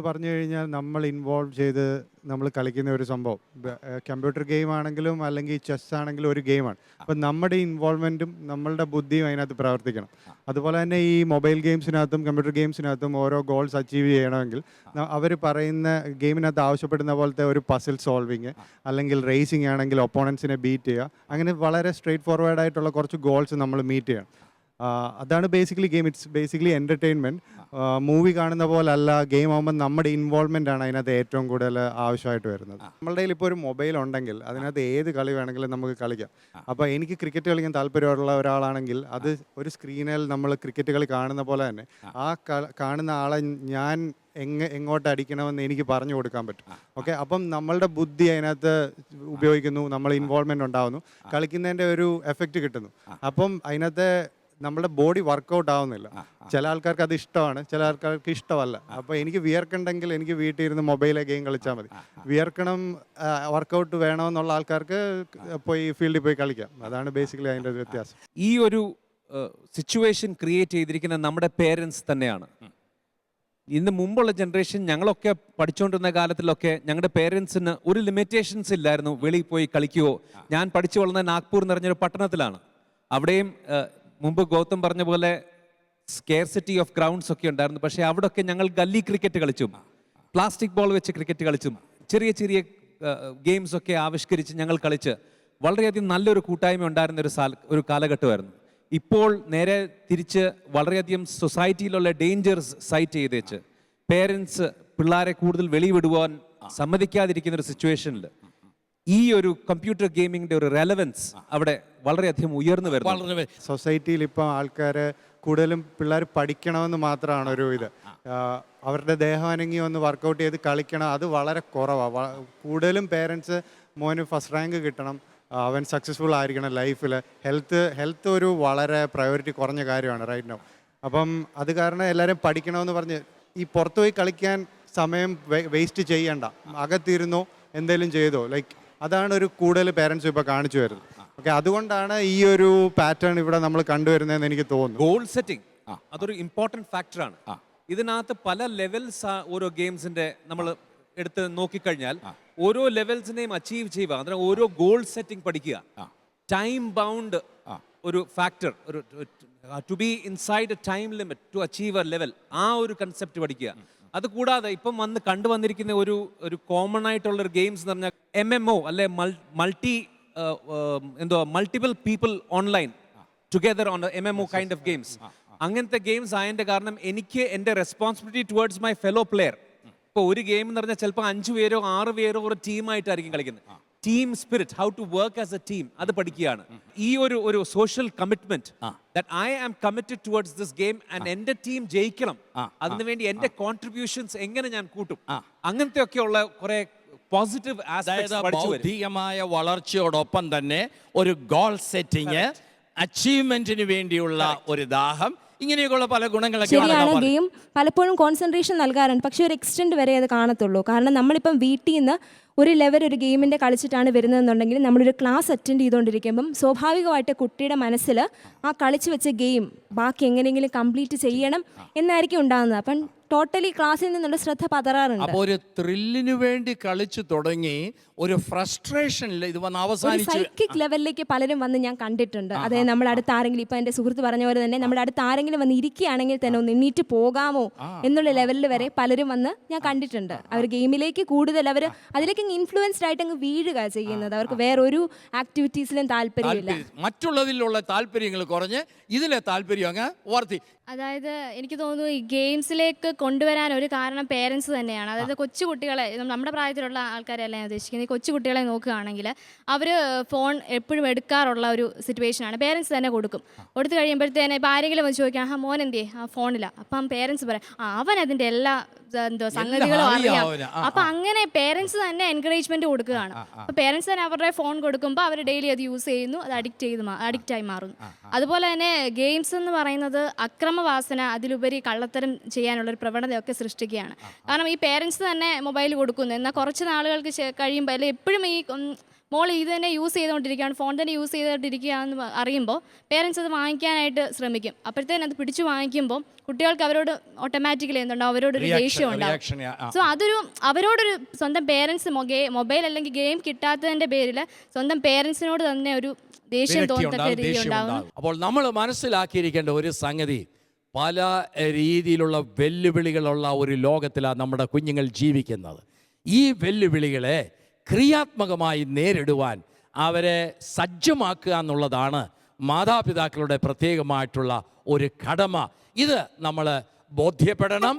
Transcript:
പറഞ്ഞു കഴിഞ്ഞാൽ നമ്മൾ ഇൻവോൾവ് ചെയ്ത് നമ്മൾ കളിക്കുന്ന ഒരു സംഭവം. കമ്പ്യൂട്ടർ ഗെയിം ആണെങ്കിലും അല്ലെങ്കിൽ ചെസ് ആണെങ്കിലും ഒരു ഗെയിമാണ്. അപ്പം നമ്മുടെ ഇൻവോൾവ്മെൻറ്റും നമ്മളുടെ ബുദ്ധിയും അതിനകത്ത് പ്രവർത്തിക്കണം. അതുപോലെ തന്നെ ഈ മൊബൈൽ ഗെയിംസിനകത്തും കമ്പ്യൂട്ടർ ഗെയിംസിനകത്തും ഓരോ ഗോൾസ് അച്ചീവ് ചെയ്യണമെങ്കിൽ അവർ പറയുന്ന ഗെയിമിനകത്ത് ആവശ്യപ്പെടുന്ന പോലത്തെ ഒരു പസിൽ സോൾവിങ് അല്ലെങ്കിൽ റേസിംഗ് ആണെങ്കിൽ ഒപ്പോണൻസിനെ ബീറ്റ് ചെയ്യുക, അങ്ങനെ വളരെ സ്ട്രെയിറ്റ് ഫോർവേഡ് ആയിട്ടുള്ള കുറച്ച് ഗോൾസ് നമ്മൾ മീറ്റ് ചെയ്യണം. അതാണ് basically game. It's basically entertainment. Movie കാണുന്ന പോലല്ല, ഗെയിം ആകുമ്പോൾ നമ്മുടെ ഇൻവോൾവ്മെൻ്റ് ആണ് അതിനകത്ത് ഏറ്റവും കൂടുതൽ ആവശ്യമായിട്ട് വരുന്നത്. നമ്മളുടെ കയ്യിൽ ഇപ്പോൾ ഒരു മൊബൈൽ ഉണ്ടെങ്കിൽ അതിനകത്ത് ഏത് കളി വേണമെങ്കിലും നമുക്ക് കളിക്കാം. അപ്പോൾ എനിക്ക് ക്രിക്കറ്റ് കളിക്കാൻ താല്പര്യമുള്ള ഒരാളാണെങ്കിൽ അത് ഒരു സ്ക്രീനിൽ നമ്മൾ ക്രിക്കറ്റ് കളി കാണുന്ന പോലെ തന്നെ ആ കാണുന്ന ആളെ ഞാൻ എങ്ങോട്ട് അടിക്കണമെന്ന് എനിക്ക് പറഞ്ഞു കൊടുക്കാൻ പറ്റും. ഓക്കെ, അപ്പം നമ്മളുടെ ബുദ്ധി അതിനകത്ത് ഉപയോഗിക്കുന്നു, നമ്മൾ ഇൻവോൾവ്മെൻ്റ് ഉണ്ടാകുന്നു, കളിക്കുന്നതിൻ്റെ ഒരു എഫക്റ്റ് കിട്ടുന്നു. അപ്പം അതിനകത്ത് നമ്മുടെ ബോഡി വർക്കൗട്ട് ആവുന്നില്ല. ചില ആൾക്കാർക്ക് അത് ഇഷ്ടമാണ്, ചില ആൾക്കാർക്ക് ഇഷ്ടമല്ല. അപ്പോൾ എനിക്ക് വിയർക്കുണ്ടെങ്കിൽ എനിക്ക് വീട്ടിൽ ഇരുന്ന് മൊബൈലെ ഗെയിം കളിച്ചാൽ മതി. വിയർക്കണം, വർക്കൗട്ട് വേണമെന്നുള്ള ആൾക്കാർക്ക് പോയി ഫീൽഡിൽ പോയി കളിക്കാം. അതാണ് ബേസിക്കലി അതിൻ്റെ വ്യത്യാസം. ഈ ഒരു സിറ്റുവേഷൻ ക്രിയേറ്റ് ചെയ്തിരിക്കുന്ന നമ്മുടെ പേരൻസ് തന്നെയാണ്. ഇന്ന് മുമ്പുള്ള ജനറേഷൻ, ഞങ്ങളൊക്കെ പഠിച്ചുകൊണ്ടിരുന്ന കാലത്തിലൊക്കെ ഞങ്ങളുടെ പേരൻസിന് ഒരു ലിമിറ്റേഷൻസ് ഇല്ലായിരുന്നു. വെളിയിൽ പോയി കളിക്കുവോ. ഞാൻ പഠിച്ചു വളർന്ന നാഗ്പൂർ എന്ന് പറഞ്ഞൊരു പട്ടണത്തിലാണ്. അവിടെയും മുമ്പ് ഗൗതം പറഞ്ഞ പോലെ സ്കേർസിറ്റി ഓഫ് ഗ്രൗണ്ട്സ് ഒക്കെ ഉണ്ടായിരുന്നു. പക്ഷേ അവിടെയൊക്കെ ഞങ്ങൾ ഗല്ലി ക്രിക്കറ്റ് കളിച്ചും പ്ലാസ്റ്റിക് ബോൾ വെച്ച് ക്രിക്കറ്റ് കളിച്ചും ചെറിയ ചെറിയ ഗെയിംസ് ഒക്കെ ആവിഷ്കരിച്ച് ഞങ്ങൾ കളിച്ച് വളരെയധികം നല്ലൊരു കൂട്ടായ്മ ഉണ്ടായിരുന്ന ഒരു കാലഘട്ടമായിരുന്നു. ഇപ്പോൾ നേരെ തിരിച്ച് വളരെയധികം സൊസൈറ്റിയിലുള്ള ഡേഞ്ചേഴ്സ് സൈറ്റ് ചെയ്ത് വെച്ച് പേരൻസ് പിള്ളേരെ കൂടുതൽ വെളിവിടുവാൻ സമ്മതിക്കാതിരിക്കുന്ന ഒരു സിറ്റുവേഷനിൽ ഈ ഒരു കമ്പ്യൂട്ടർ ഗെയിമിങ്ങിന്റെ ഒരു റെലവൻസ് അവിടെ വളരെയധികം ഉയർന്നു വരുന്നു. സൊസൈറ്റിയിൽ ഇപ്പോൾ ആൾക്കാർ കൂടുതലും പിള്ളേർ പഠിക്കണമെന്ന് മാത്രമാണ് ഒരു ഇത്. അവരുടെ ദേഹം അനങ്ങി ഒന്ന് വർക്കൗട്ട് ചെയ്ത് കളിക്കണം, അത് വളരെ കുറവാണ്. കൂടുതലും പേരൻസ് മോന് ഫസ്റ്റ് റാങ്ക് കിട്ടണം, അവൻ സക്സസ്ഫുൾ ആയിരിക്കണം ലൈഫിൽ. ഹെൽത്ത് ഒരു വളരെ പ്രയോറിറ്റി കുറഞ്ഞ കാര്യമാണ് റൈറ്റ് നൗ. അപ്പം അത് കാരണം എല്ലാവരും പഠിക്കണമെന്ന് പറഞ്ഞ് ഈ പുറത്തു പോയി കളിക്കാൻ സമയം വേസ്റ്റ് ചെയ്യണ്ട, അകത്തിരുന്നോ എന്തെങ്കിലും ചെയ്തോ, ലൈക്ക് അതാണ് ഒരു കൂടുതൽ പേരൻസ് ഇപ്പോൾ കാണിച്ചു വരുന്നത്. ഓക്കെ, അതുകൊണ്ടാണ് ഈ ഒരു പാറ്റേൺ ഇവിടെ നമ്മൾ കണ്ടുവരുന്നതെന്ന് എനിക്ക് തോന്നുന്നു. ഗോൾ സെറ്റിംഗ് അതൊരു ഇമ്പോർട്ടൻറ്റ് ഫാക്ടറാണ്. ഇതിനകത്ത് പല ലെവൽസ് ഓരോ ഗെയിംസിന്റെ നമ്മൾ എടുത്ത് നോക്കിക്കഴിഞ്ഞാൽ ഓരോ ലെവൽസിനെയും അച്ചീവ് ചെയ്യുക, അതിന് ഓരോ ഗോൾ സെറ്റിംഗ് പഠിക്കുക, ടൈം ബൗണ്ട് ഒരു ഫാക്ടർ, ഒരു to be inside a time limit to achieve a level, ആ ഒരു കൺസെപ്റ്റ് പഠിക്കുക. അതുകൂടാതെ ഇപ്പം കണ്ടുവന്നിരിക്കുന്ന ഒരു കോമൺ ആയിട്ടുള്ളൊരു ഗെയിംസ് എന്ന് പറഞ്ഞാൽ MMO അല്ലെ multiple people online together on MMO kind of games. അങ്ങനത്തെ ഗെയിംസ് ആയതിൻ്റെ കാരണം എനിക്ക് എൻ്റെ responsibility towards my fellow player. ഇപ്പോൾ ഒരു ഗെയിം എന്ന് പറഞ്ഞാൽ ചിലപ്പോൾ 5 പേരോ 6 പേരോ ഒരു ടീമായിട്ടായിരിക്കും കളിക്കുന്നത്. Team spirit, how to work as a team, അത് പഠിക്കുകയാണ്. ഈ ഒരു social commitment that I am committed towards this game and എൻ്റെ ടീം ജയിക്കണം, അതിനുവേണ്ടി എൻ്റെ കോൺട്രിബ്യൂഷൻസ് എങ്ങനെ ഞാൻ കൂട്ടും, അങ്ങനത്തെ ഒക്കെയുള്ള കുറെ പോസിറ്റീവ് ആസ്പെക്ട്സ് പഠിച്ചു വരും. ഭൗതികമായ വളർച്ചയോടൊപ്പം തന്നെ ഒരു ഗോൾ സെറ്റിംഗ്, അച്ചീവ്മെന്റിന് വേണ്ടിയുള്ള ഒരു ദാഹം, ഇങ്ങനെയൊക്കെയുള്ള പല ഗുണങ്ങളൊക്കെ. ശരിയാണ്, ഗെയിം പലപ്പോഴും കോൺസെൻട്രേഷൻ നൽകാറുണ്ട്, പക്ഷേ ഒരു എക്സ്റ്റെൻഡ് വരെ അത് കാണത്തുള്ളൂ. കാരണം നമ്മളിപ്പം വീട്ടിൽ നിന്ന് ഒരു ലെവൽ ഒരു ഗെയിമിൻ്റെ കളിച്ചിട്ടാണ് വരുന്നതെന്നുണ്ടെങ്കിൽ നമ്മളൊരു ക്ലാസ് അറ്റൻഡ് ചെയ്തുകൊണ്ടിരിക്കുമ്പം സ്വാഭാവികമായിട്ട് കുട്ടിയുടെ മനസ്സിൽ ആ കളിച്ച് വെച്ച ഗെയിം ബാക്കി എങ്ങനെയെങ്കിലും കംപ്ലീറ്റ് ചെയ്യണം എന്നായിരിക്കും ഉണ്ടാകുന്നത്. അപ്പം ടോട്ടലി ക്ലാസ്സിൽ നിന്നുള്ള ശ്രദ്ധ പതറാറുണ്ട്. അപ്പോൾ ഒരു ത്രില്ലിന് വേണ്ടി കളിച്ചു തുടങ്ങി ഒരു ഫ്രസ്ട്രേഷനിൽ ഇത് വന്ന് അവസാനിച്ചു സൈക്കിക് ലെവലിലേക്ക് പലരും വന്ന് ഞാൻ കണ്ടിട്ടുണ്ട്. അതായത് നമ്മുടെ അടുത്ത് ആരെങ്കിലും, ഇപ്പം എൻ്റെ സുഹൃത്ത് പറഞ്ഞ പോലെ തന്നെ നമ്മുടെ അടുത്ത് ആരെങ്കിലും വന്ന് ഇരിക്കുകയാണെങ്കിൽ തന്നെ ഒന്ന് എണ്ണീറ്റ് പോകാമോ എന്നുള്ള ലെവലിൽ വരെ പലരും വന്ന് ഞാൻ കണ്ടിട്ടുണ്ട്. അവർ ഗെയിമിലേക്ക് കൂടുതൽ അവർ അതിലേക്ക് ഇൻഫ്ലുവൻസ്ഡ് ആയിട്ട് അങ്ങ് വീഴുക ചെയ്യുന്നത്. അവർക്ക് വേറൊരു ആക്ടിവിറ്റീസിലും താല്പര്യമില്ല. മറ്റുള്ളതിലുള്ള താല്പര്യങ്ങൾ കുറഞ്ഞ് ഇതിലെ താല്പര്യം അങ്ങ് വർത്തി. അതായത് എനിക്ക് തോന്നുന്നു ഈ ഗെയിംസിലേക്ക് കൊണ്ടുവരാൻ ഒരു കാരണം പേരൻസ് തന്നെയാണ്. അതായത് കൊച്ചുകുട്ടികളെ, നമ്മുടെ പ്രായത്തിലുള്ള ആൾക്കാരെല്ലാം ഞാൻ ഉദ്ദേശിക്കുന്നത്, ഈ കൊച്ചുകുട്ടികളെ നോക്കുകയാണെങ്കിൽ അവർ ഫോൺ എപ്പോഴും എടുക്കാറുള്ള ഒരു സിറ്റുവേഷനാണ്. പേരൻസ് തന്നെ കൊടുക്കും. കൊടുത്തു കഴിയുമ്പോഴത്തേനെ ഇപ്പോൾ ആരെങ്കിലും വന്ന് ചോദിക്കണം, മോൻ എന്തേ ഫോണില്ല, അപ്പം പേരൻസ് പറയാം അവൻ അതിൻ്റെ എല്ലാ സംഗതികളും അറിയാം. അപ്പം അങ്ങനെ പേരൻസ് തന്നെ എൻകറേജ്മെൻറ്റ് കൊടുക്കുകയാണ്. അപ്പോൾ പേരൻസ് തന്നെ അവരുടെ ഫോൺ കൊടുക്കുമ്പോൾ അവർ ഡെയിലി അത് യൂസ് ചെയ്യുന്നു, അത് അഡിക്റ്റായി മാറുന്നു. അതുപോലെ തന്നെ ഗെയിംസ് എന്ന് പറയുന്നത് അക്രമവാസന, അതിലുപരി കള്ളത്തരം ചെയ്യാനുള്ളൊരു പ്രവണതയൊക്കെ സൃഷ്ടിക്കുകയാണ്. കാരണം ഈ പേരൻസ് തന്നെ മൊബൈൽ കൊടുക്കുന്നു, എന്നാൽ കുറച്ച് നാളുകൾക്ക് കഴിയുമ്പോൾ അല്ലെങ്കിൽ എപ്പോഴും ഈ മോൾ ഇത് തന്നെ യൂസ് ചെയ്തുകൊണ്ടിരിക്കുകയാണ്, ഫോൺ തന്നെ യൂസ് ചെയ്തുകൊണ്ടിരിക്കുകയാണെന്ന് അറിയുമ്പോൾ പേരൻസ് അത് വാങ്ങിക്കാനായിട്ട് ശ്രമിക്കും. അപ്പോഴത്തേനും അത് പിടിച്ചു വാങ്ങിക്കുമ്പോൾ കുട്ടികൾക്ക് അവരോട് ഓട്ടോമാറ്റിക്കലി എന്തുണ്ടാവും, അവരോടൊരു ദേഷ്യം ഉണ്ടാവും. സോ അതൊരു അവരോടൊരു സ്വന്തം പേരൻസ് മൊബൈൽ അല്ലെങ്കിൽ ഗെയിം കിട്ടാത്തതിൻ്റെ പേരിൽ സ്വന്തം പേരൻസിനോട് തന്നെ ഒരു ദേഷ്യം തോന്നത്തക്ക രീതി ഉണ്ടാകും. അപ്പോൾ നമ്മൾ മനസ്സിലാക്കിയിരിക്കേണ്ട ഒരു സംഗതി, പല രീതിയിലുള്ള വെല്ലുവിളികളുള്ള ഒരു ലോകത്തിലാണ് നമ്മുടെ കുഞ്ഞുങ്ങൾ ജീവിക്കുന്നത്. ഈ വെല്ലുവിളികളെ ക്രിയാത്മകമായി നേരിടുവാൻ അവരെ സജ്ജമാക്കുക എന്നുള്ളതാണ് മാതാപിതാക്കളുടെ പ്രത്യേകമായിട്ടുള്ള ഒരു കടമ. ഇത് നമ്മൾ ബോധ്യപ്പെടണം.